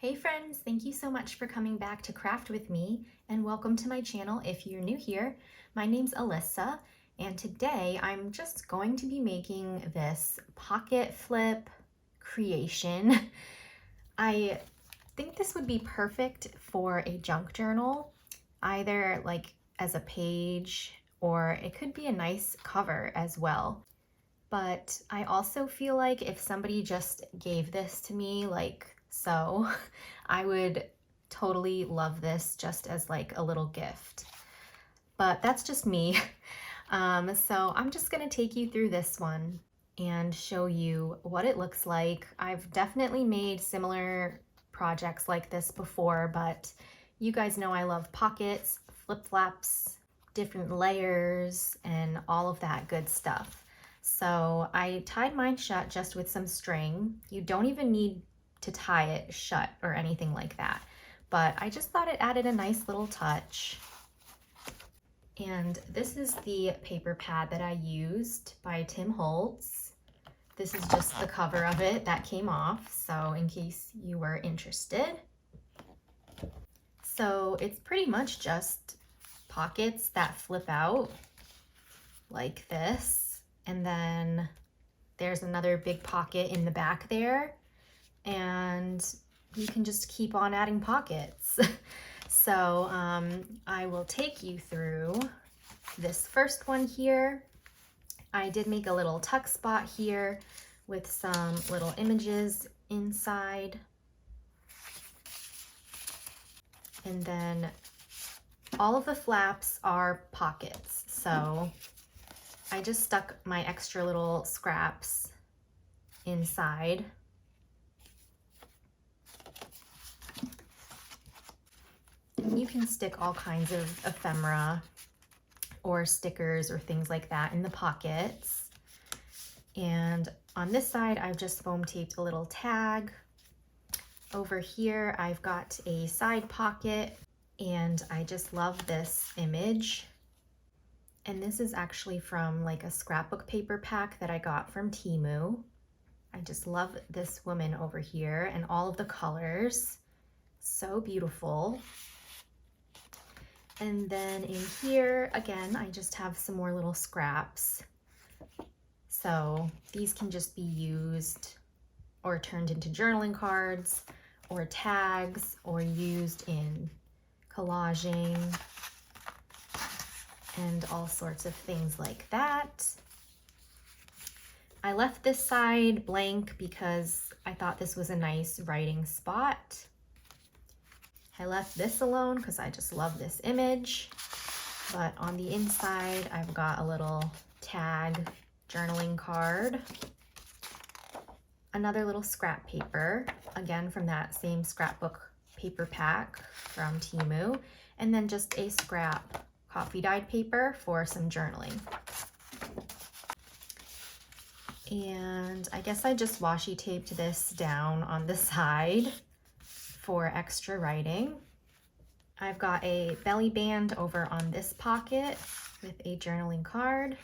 Hey friends, thank you so much for coming back to craft with me and welcome to my channel if you're new here. My name's Alyssa and today I'm just going to be making this pocket flip creation. I think this would be perfect for a junk journal, either like as a page or it could be a nice cover as well. But I also feel like if somebody just gave this to me like so, I would totally love this just as like a little gift. But that's just me. So I'm just gonna take you through this one and show you what it looks like. I've definitely made similar projects like this before, but you guys know I love pockets, flip-flops, different layers, and all of that good stuff. So I tied mine shut just with some string. You don't even need to tie it shut or anything like that, but I just thought it added a nice little touch. And this is the paper pad that I used by Tim Holtz. This is just the cover of it that came off, so in case you were interested. So it's pretty much just pockets that flip out like this, and then there's another big pocket in the back there, and you can just keep on adding pockets. So I will take you through this first one here. I did make a little tuck spot here with some little images inside. And then all of the flaps are pockets. So I just stuck my extra little scraps inside. You can stick all kinds of ephemera or stickers or things like that in the pockets. And on this side, I've just foam taped a little tag. Over here, I've got a side pocket, and I just love this image. And this is actually from like a scrapbook paper pack that I got from Temu. I just love this woman over here and all of the colors. So beautiful. And then in here, again, I just have some more little scraps. So these can just be used or turned into journaling cards or tags or used in collaging and all sorts of things like that. I left this side blank because I thought this was a nice writing spot. I left this alone because I just love this image, but on the inside I've got a little tag journaling card, another little scrap paper, again from that same scrapbook paper pack from Temu, and then just a scrap coffee dyed paper for some journaling. And I guess I just washi taped this down on the side for extra writing. I've got a belly band over on this pocket with a journaling card.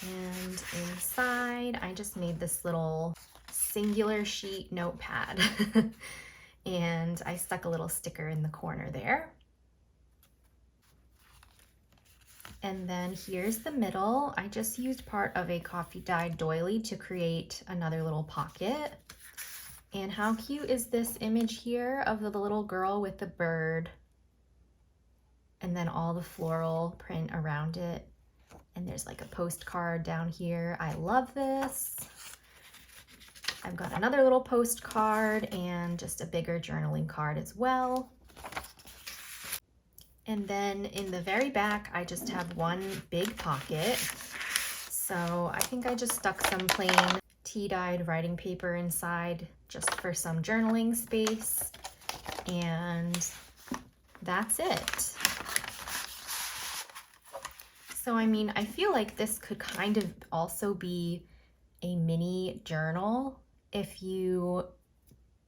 And inside, I just made this little singular sheet notepad. And I stuck a little sticker in the corner there. And then here's the middle. I just used part of a coffee dyed doily to create another little pocket. And how cute is this image here of the little girl with the bird and then all the floral print around it. And there's like a postcard down here. I love this. I've got another little postcard and just a bigger journaling card as well. And then in the very back, I just have one big pocket. So I think I just stuck some plain tea-dyed writing paper inside just for some journaling space, and that's it. So I mean, I feel like this could kind of also be a mini journal if you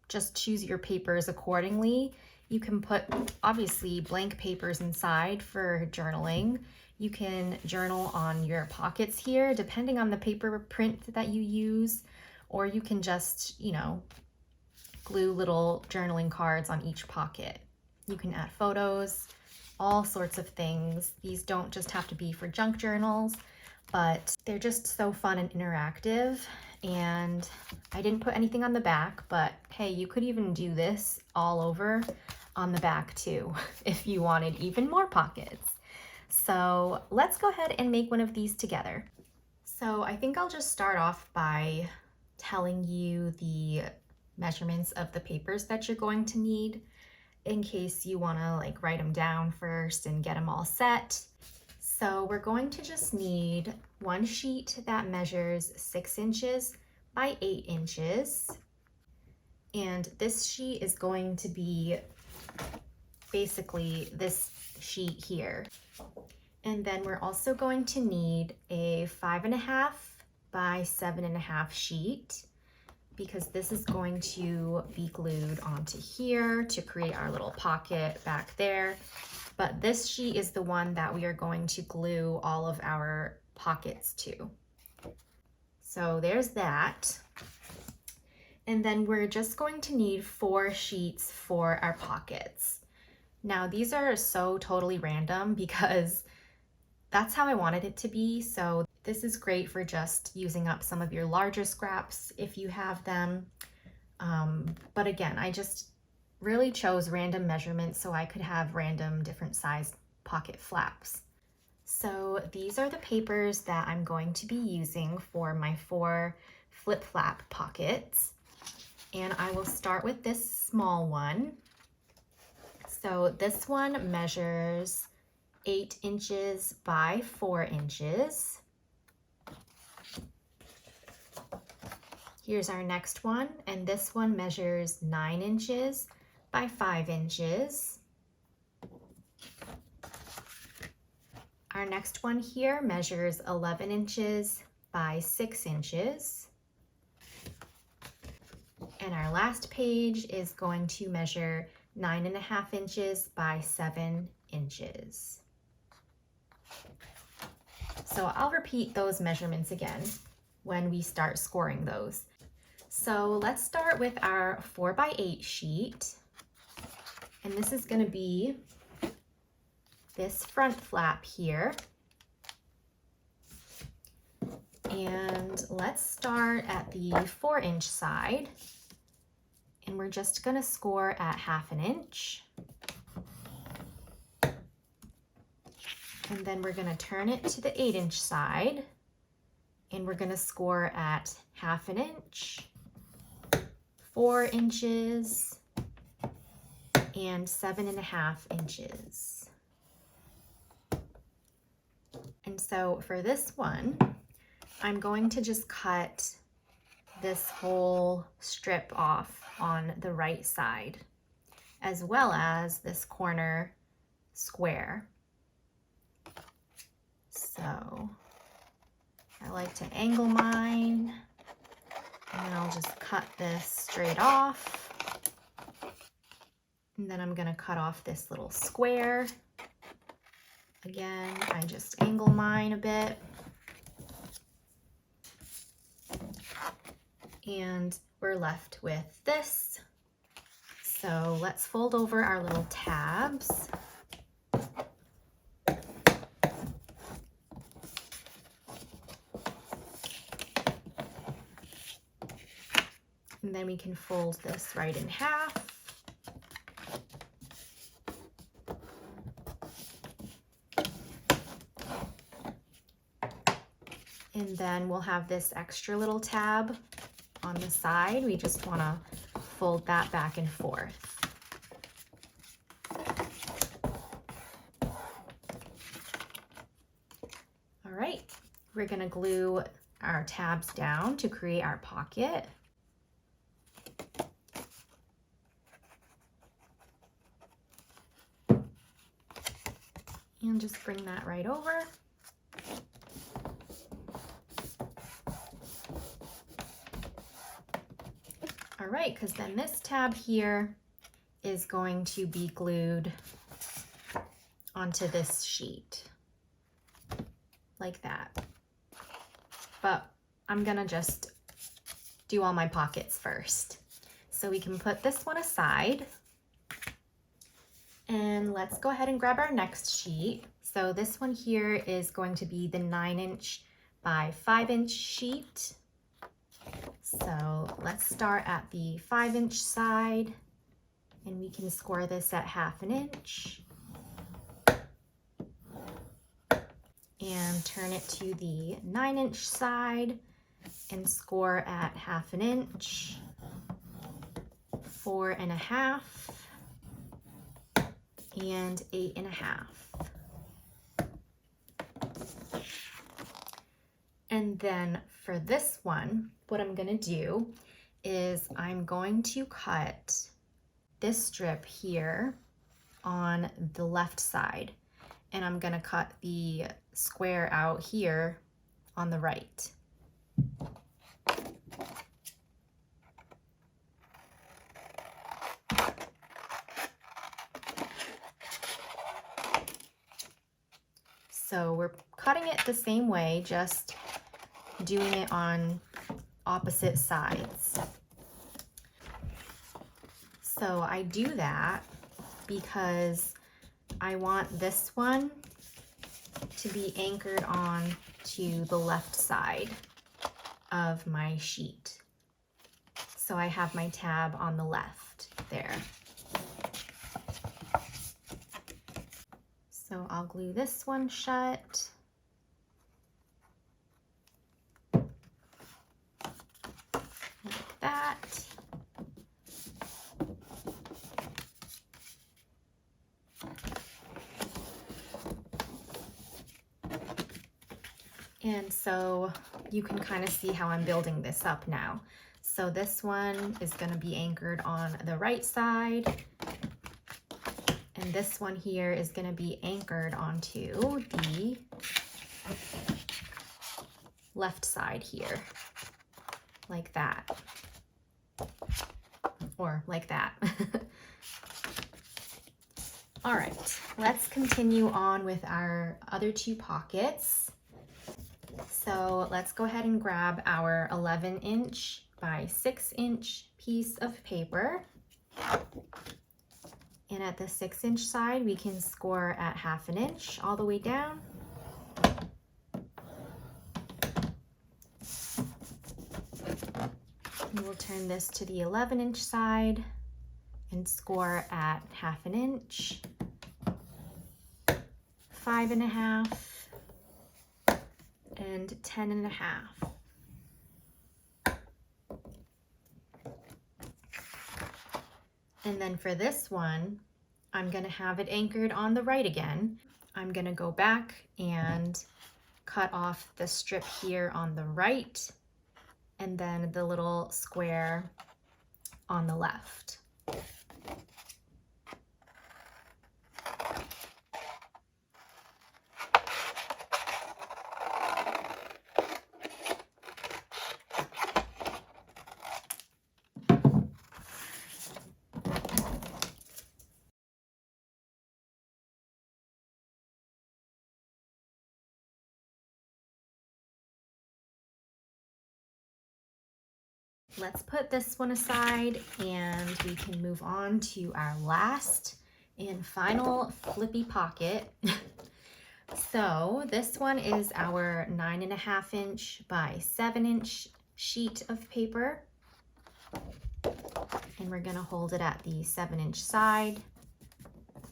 just choose your papers accordingly. You can put obviously blank papers inside for journaling. You can journal on your pockets here, depending on the paper print that you use, or you can just, you know, glue little journaling cards on each pocket. You can add photos, all sorts of things. These don't just have to be for junk journals, but they're just so fun and interactive. And I didn't put anything on the back, but hey, you could even do this all over on the back too, if you wanted even more pockets. So let's go ahead and make one of these together. So I think I'll just start off by telling you the measurements of the papers that you're going to need in case you want to like write them down first and get them all set. So we're going to just need one sheet that measures 6 inches by 8 inches. And this sheet is going to be basically this sheet here. And then we're also going to need a 5.5 by 7.5 sheet, because this is going to be glued onto here to create our little pocket back there. But this sheet is the one that we are going to glue all of our pockets to. So there's that. And then we're just going to need 4 sheets for our pockets. Now these are so totally random because that's how I wanted it to be. So this is great for just using up some of your larger scraps if you have them. But again, I just really chose random measurements so I could have random different sized pocket flaps. So these are the papers that I'm going to be using for my 4 flip flap pockets. And I will start with this small one. So this one measures 8 inches by 4 inches. Here's our next one, and this one measures 9 inches by 5 inches. Our next one here measures 11 inches by 6 inches. And our last page is going to measure 9.5 inches by 7 inches. So I'll repeat those measurements again when we start scoring those. So let's start with our 4x8 sheet. And this is going to be this front flap here. And let's start at the 4-inch side. And we're just going to score at 1/2 inch. And then we're going to turn it to the 8-inch side. And we're going to score at 1/2 inch, 4 inches, and 7.5 inches. And so for this one, I'm going to just cut this whole strip off on the right side, as well as this corner square. So I like to angle mine, and then I'll just cut this straight off. And then I'm going to cut off this little square. Again, I just angle mine a bit. And we're left with this. So let's fold over our little tabs. And then we can fold this right in half. And then we'll have this extra little tab on the side. We just want to fold that back and forth. All right, we're going to glue our tabs down to create our pocket. And just bring that right over. All right, because then this tab here is going to be glued onto this sheet, like that. But I'm gonna just do all my pockets first. So we can put this one aside. And let's go ahead and grab our next sheet. So this one here is going to be the 9" by 5" sheet. So let's start at the 5" side, and we can score this at 1/2 inch. And turn it to the 9" side and score at 1/2 inch, 4.5, and 8.5. And then for this one, what I'm gonna do is I'm going to cut this strip here on the left side, and I'm gonna cut the square out here on the right. So we're cutting it the same way, just doing it on opposite sides. So I do that because I want this one to be anchored on to the left side of my sheet. So I have my tab on the left there. So I'll glue this one shut. Like that. And so you can kind of see how I'm building this up now. So this one is going to be anchored on the right side, and this one here is going to be anchored onto the left side here, like that, or like that. All right, let's continue on with our other 2 pockets. So let's go ahead and grab our 11" by 6" piece of paper. And at the 6" side, we can score at 1/2 inch all the way down. And we'll turn this to the 11" side and score at 1/2 inch, 5.5, and 10.5. And then for this one, I'm gonna have it anchored on the right again. I'm gonna go back and cut off the strip here on the right, and then the little square on the left. Let's put this one aside, and we can move on to our last and final flippy pocket. So this one is our 9.5" by 7" sheet of paper. And we're gonna hold it at the 7" side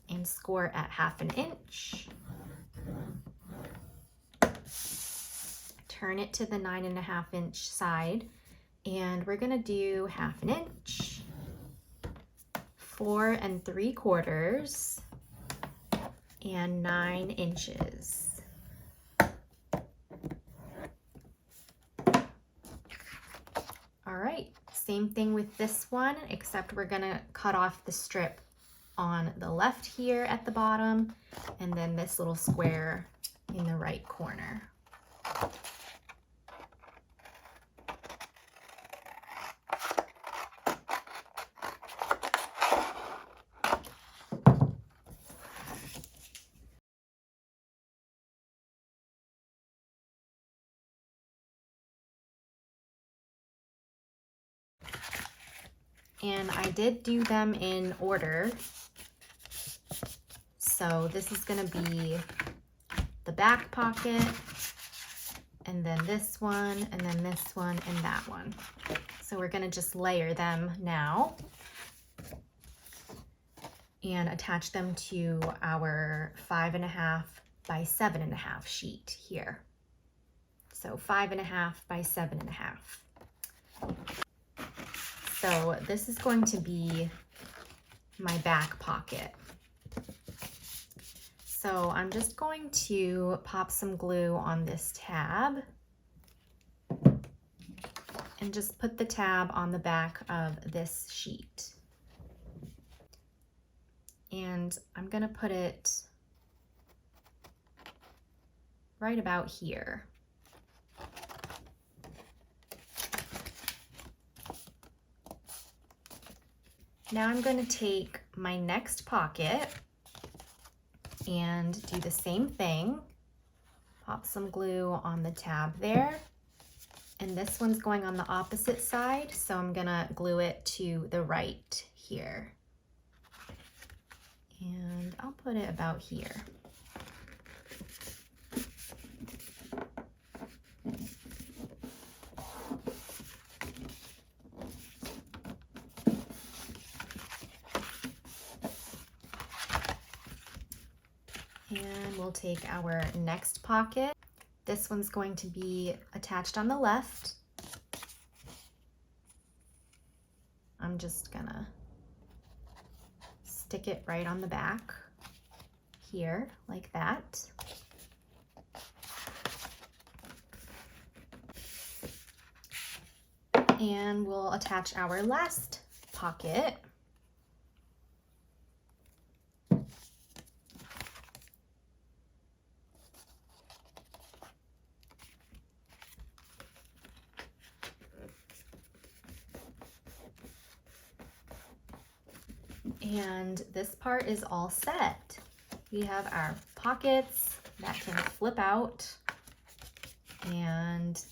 and score at 1/2 inch. Turn it to the 9.5" side, and we're gonna do 1/2 inch, 4 3/4, and 9 inches. All right, same thing with this one, except we're gonna cut off the strip on the left here at the bottom, and then this little square in the right corner. And I did do them in order. So this is going to be the back pocket, and then this one, and then this one, and that one. So we're going to just layer them now and attach them to our 5.5 by 7.5 sheet here. So 5.5 by 7.5. So this is going to be my back pocket. So I'm just going to pop some glue on this tab and just put the tab on the back of this sheet. And I'm gonna put it right about here. Now I'm going to take my next pocket and do the same thing. Pop some glue on the tab there. And this one's going on the opposite side, so I'm gonna glue it to the right here. And I'll put it about here. And we'll take our next pocket. This one's going to be attached on the left. I'm just gonna stick it right on the back here, like that. And we'll attach our last pocket. And this part is all set. We have our pockets that can flip out, and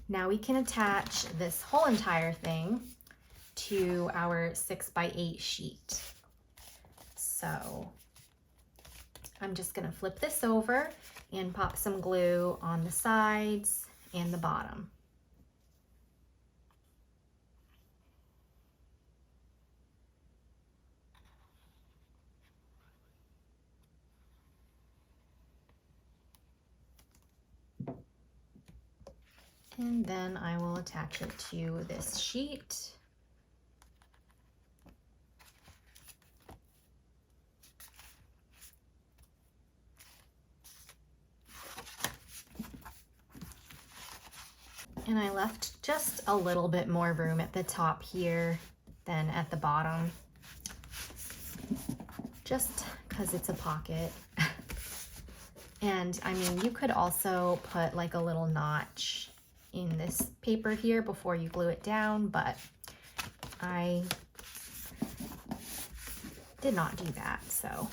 now we can attach this whole entire thing to our 6x8 sheet. So I'm just gonna flip this over and pop some glue on the sides and the bottom. And then I will attach it to this sheet. And I left just a little bit more room at the top here than at the bottom, just because it's a pocket. And I mean, you could also put like a little notch in this paper here before you glue it down, but I did not do that, so.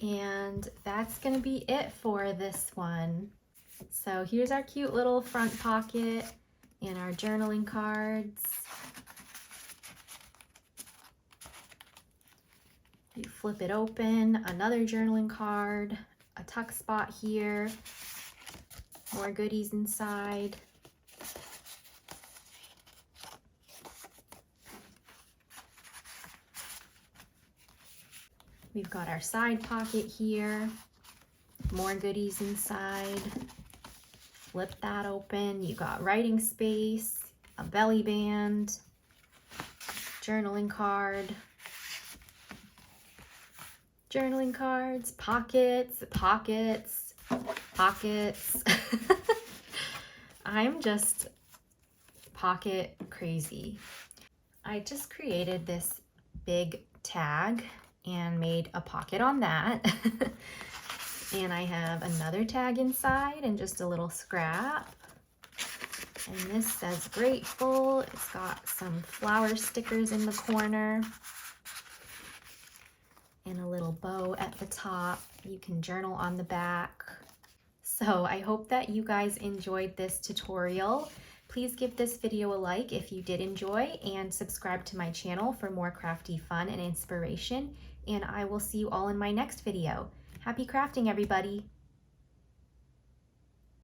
And that's gonna be it for this one. So here's our cute little front pocket and our journaling cards. You flip it open, another journaling card, a tuck spot here, more goodies inside. We've got our side pocket here, more goodies inside. Flip that open. You got writing space, a belly band, journaling card, journaling cards, pockets, pockets, pockets. I'm just pocket crazy. I just created this big tag and made a pocket on that. And I have another tag inside and just a little scrap. And this says grateful. It's got some flower stickers in the corner and a little bow at the top. You can journal on the back. So I hope that you guys enjoyed this tutorial. Please give this video a like if you did enjoy, and subscribe to my channel for more crafty fun and inspiration. And I will see you all in my next video. Happy crafting, everybody!